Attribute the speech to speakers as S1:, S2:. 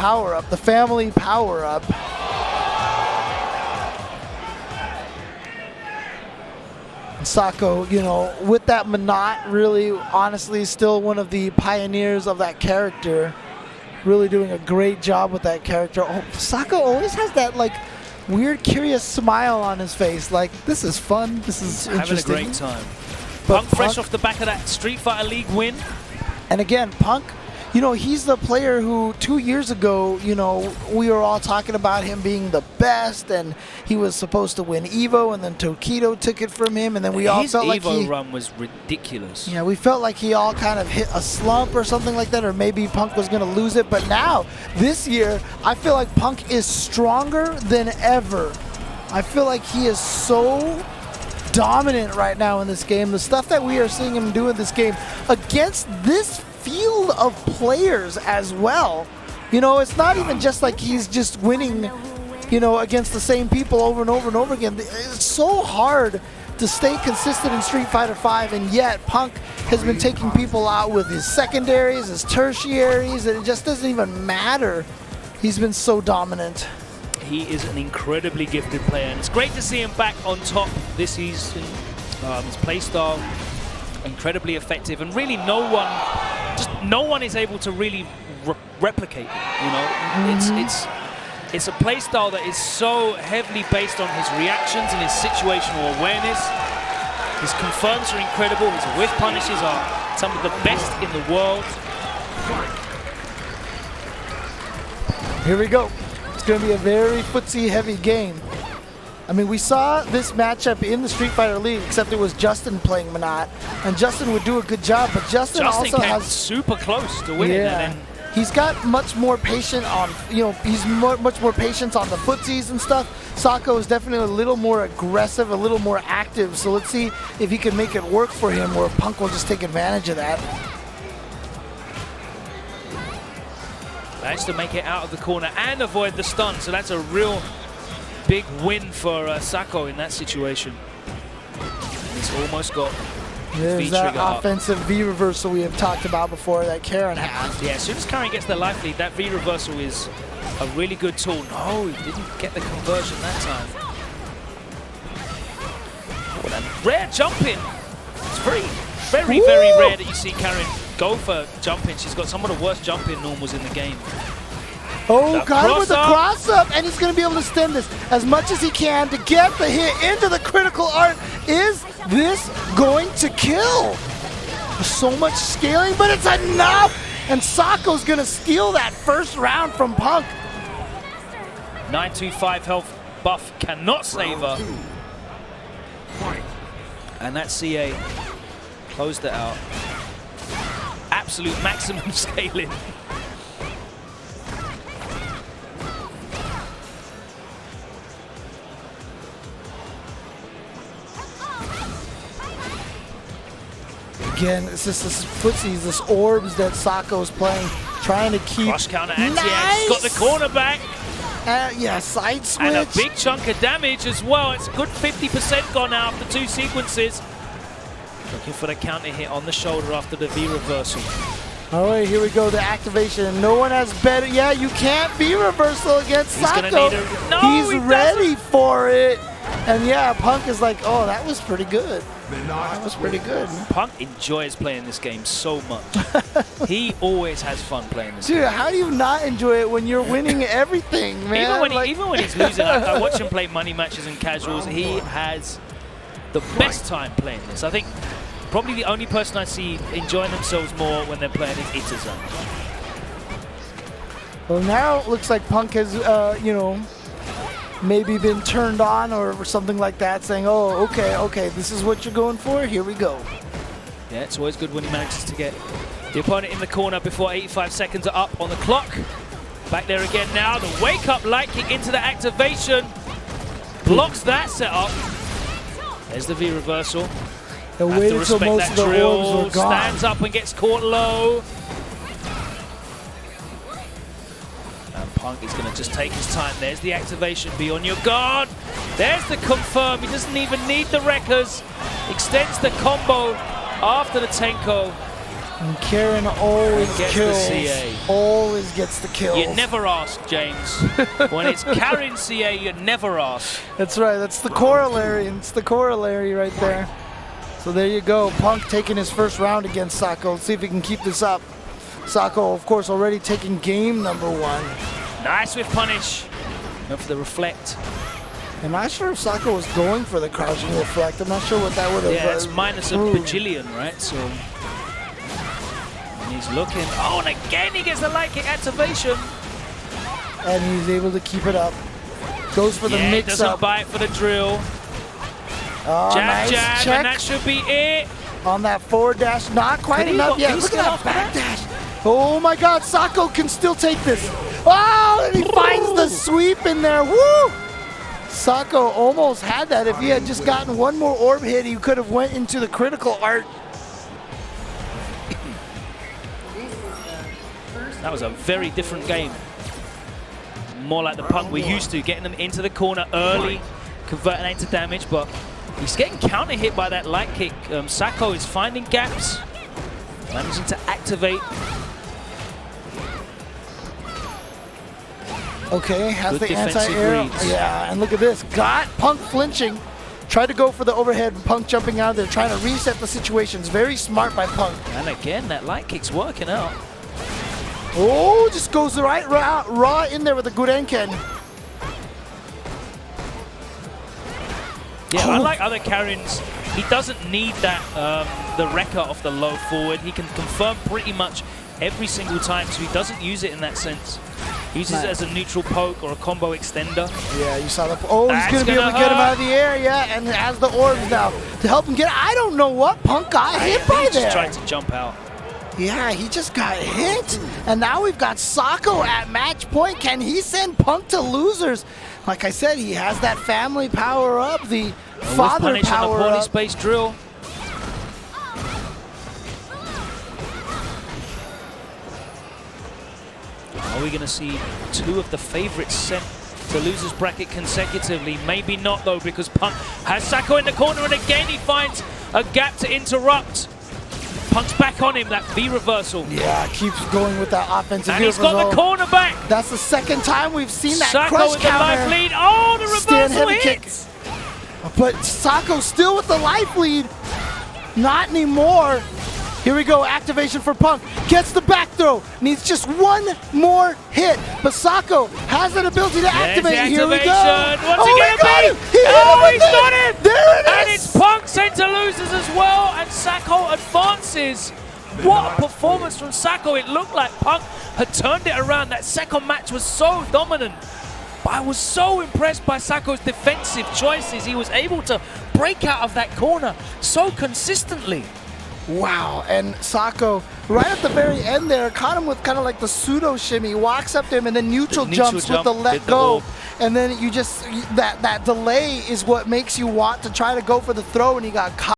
S1: power-up, the family power-up. Sako, you know, with that Menat, really, honestly, still one of the pioneers of that character. Really doing a great job with that character. Oh, Sako always has that, like, weird, curious smile on his face. Like, this is fun. This is interesting.
S2: Having a great time.
S1: But
S2: Punk fresh off the back of that Street Fighter League win.
S1: And again, Punk, you know, he's the player who 2 years ago, you know, we were all talking about him being the best, and he was supposed to win Evo, and then Tokido took it from him, and then we all felt like
S2: his Evo run was ridiculous.
S1: Yeah, we felt like he all kind of hit a slump or something like that, or maybe Punk was going to lose it. But now, this year, I feel like Punk is stronger than ever. I feel like he is so dominant right now in this game. The stuff that we are seeing him do in this game against this field of players as well. You know, it's not even just like he's just winning, you know, against the same people over and over and over again. It's so hard to stay consistent in Street Fighter V, and yet Punk has been taking people out with his secondaries, his tertiaries, and it just doesn't even matter. He's been so dominant.
S2: He is an incredibly gifted player, and it's great to see him back on top this season. His playstyle incredibly effective, and really no one is able to really replicate it. You know, it's a playstyle that is so heavily based on his reactions and his situational awareness. His confirms are incredible. His whiff punishes are some of the best in the world.
S1: Here we go. It's going to be a very footsie-heavy game. I mean, we saw this matchup in the Street Fighter League, except it was Justin playing Menat, and Justin would do a good job, but Justin also
S2: came
S1: has
S2: super close to winning.
S1: Yeah.
S2: And then
S1: he's got much more patient on, you know, he's much more patience on the footsies and stuff. Sako is definitely a little more aggressive, a little more active, so let's see if he can make it work for him, or Punk will just take advantage of that.
S2: managed to make it out of the corner and avoid the stun, so that's a real big win for Sako in that situation. He's almost got
S1: There's that offensive V reversal we have talked about before that Karin has.
S2: Yeah, as soon as Karin gets the life lead, that V reversal is a really good tool. No, he didn't get the conversion that time. Oh, that rare jump in. It's very rare that you see Karin go for jumping. She's got some of the worst jumping normals in the game.
S1: Oh, got him with the cross-up, and he's going to be able to stem this as much as he can to get the hit into the critical art. Is this going to kill? There's so much scaling, but it's enough! And Sako's going to steal that first round from Punk.
S2: 925 health buff cannot save her. And that CA closed it out. Absolute maximum scaling.
S1: Again, it's just this footsies, this orbs that Sako's playing, trying to keep.
S2: Cross counter anti-X, got the corner back.
S1: Yeah, side switch.
S2: And a big chunk of damage as well. It's a good 50% gone out after two sequences. Looking for the counter hit on the shoulder after the V reversal.
S1: All right, here we go, the activation. No one has better. Yeah, you can't V reversal against Sako. He's ready for it. And yeah, Punk is like, oh, that was pretty good. That was pretty good.
S2: Punk enjoys playing this game so much. He always has fun playing this game.
S1: Dude, how do you not enjoy it when you're winning everything, man?
S2: Even when he's losing, I watch him play money matches and casuals. He has the best time playing this. I think probably the only person I see enjoying themselves more when they're playing is Itazan.
S1: Well, now it looks like Punk has, you know, maybe been turned on or something like that, saying, oh, okay, this is what you're going for, here we go.
S2: Yeah, it's always good when he manages to get the opponent in the corner before 85 seconds are up on the clock. Back there again now, the wake-up light kick into the activation. Blocks that setup. There's the V reversal.
S1: The way to respect most that of the drill,
S2: stands up and gets caught low. And Punk is going to just take his time. There's the activation. Be on your guard. There's the confirm. He doesn't even need the wreckers. Extends the combo after the Tenko.
S1: And Karin always
S2: gets
S1: kills.
S2: the CA.
S1: Always gets the kills.
S2: You never ask, James. When it's Karin CA, you never ask.
S1: That's right. That's the corollary. It's the corollary right there. So there you go. Punk taking his first round against Sako. Let's see if he can keep this up. Sako, of course, already taking game number 1.
S2: Nice with punish. Go for the reflect.
S1: I'm not sure if Sako was going for the crouching reflect. I'm not sure what that would have.
S2: Yeah, it's minus a bajillion, right? So and he's looking. Oh, and again he gets the light kick activation.
S1: And he's able to keep it up. Goes for the mix
S2: doesn't
S1: up.
S2: bite for the drill.
S1: Oh,
S2: Jab,
S1: nice
S2: jab,
S1: check.
S2: and that should be it.
S1: On that forward dash, not quite enough yet. Look at that back dash. Oh my God, Sako can still take this. Oh, and he finds the sweep in there. Woo! Sako almost had that. If he had just gotten one more orb hit, he could have went into the critical art.
S2: That was a very different game. More like the Punk we're used to, getting them into the corner early, converting that into damage, but he's getting counter hit by that light kick. Sako is finding gaps, managing to activate.
S1: Okay, has
S2: Good
S1: the anti-air.
S2: reads.
S1: Yeah, and look at this. Got Punk flinching. Tried to go for the overhead. Punk jumping out there, trying to reset the situations. Very smart by Punk.
S2: And again, that light kick's working out.
S1: Oh, just goes right raw in there with the Gurenken.
S2: Yeah, unlike other Karins, he doesn't need that the wrecker off the low forward. He can confirm pretty much every single time, so he doesn't use it in that sense. He uses it as a neutral poke or a combo extender.
S1: Yeah, you saw that. Oh, he's going to be able to get him out of the air, yeah, and has the orbs now to help him get. I don't know what Punk got hit by there.
S2: He just tried to jump out.
S1: Yeah, he just got hit. And now we've got Sako at match point. Can he send Punk to losers? Like I said, he has that family power up, the father power
S2: on the poorly
S1: up.
S2: spaced drill. Are we going to see two of the favorites sent to losers bracket consecutively? Maybe not, though, because Punk has Sako in the corner, and again he finds a gap to interrupt. Punk's back on him, that V reversal.
S1: Yeah, keeps going with that offensive.
S2: And he's got the corner back.
S1: That's the second time we've seen that
S2: Sako
S1: crush
S2: with
S1: counter.
S2: the life lead. Oh, the reversal hits.
S1: But Sako still with the life lead. Not anymore. Here we go, activation for Punk. Gets the back throw. Needs just one more hit. But Sako has that ability to activate. Here we go.
S2: What's he going to be? He's got it!
S1: There it is!
S2: And it's Punk sent to losers as well, and Sako advances. What a performance from Sako. It looked like Punk had turned it around. That second match was so dominant. But I was so impressed by Sako's defensive choices. He was able to break out of that corner so consistently.
S1: Wow, and Sako, right at the very end there, caught him with kind of like the pseudo shimmy, walks up to him and then neutral jumps with the let go. And then you just, that delay is what makes you want to try to go for the throw, and he got caught.